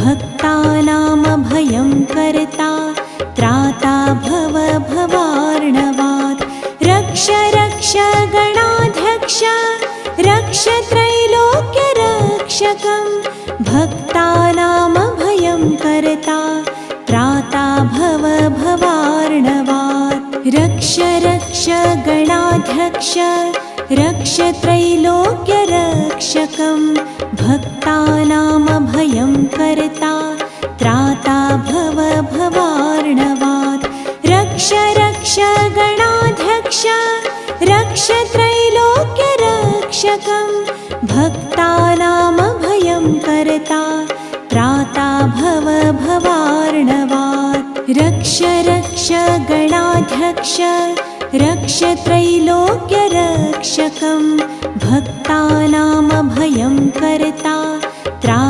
भक्तानामभयं कर्ता त्राता भव भवार्णवात् रक्ष रक्ष गणाध्यक्ष रक्ष त्रैलोक्यरक्षकं भक्तानामभयं कर्ता त्राता भव भवार्णवात् रक्ष रक्ष गणाध्यक्ष रक्ष त्रैलोक्यरक्षकं भक्तानामभयं कर्ता त्राता भव भवार्णवात् रक्ष रक्ष गणाध्यक्ष रक्ष त्रैलोक्यरक्षकं भक्तानामभयं कर्ता त्राता भव भवार्णवात् रक्ष रक्ष गणाध्यक्ष रक्ष त्रैलोक्यरक्षकं भक्तानामभयं कर्ता त्राता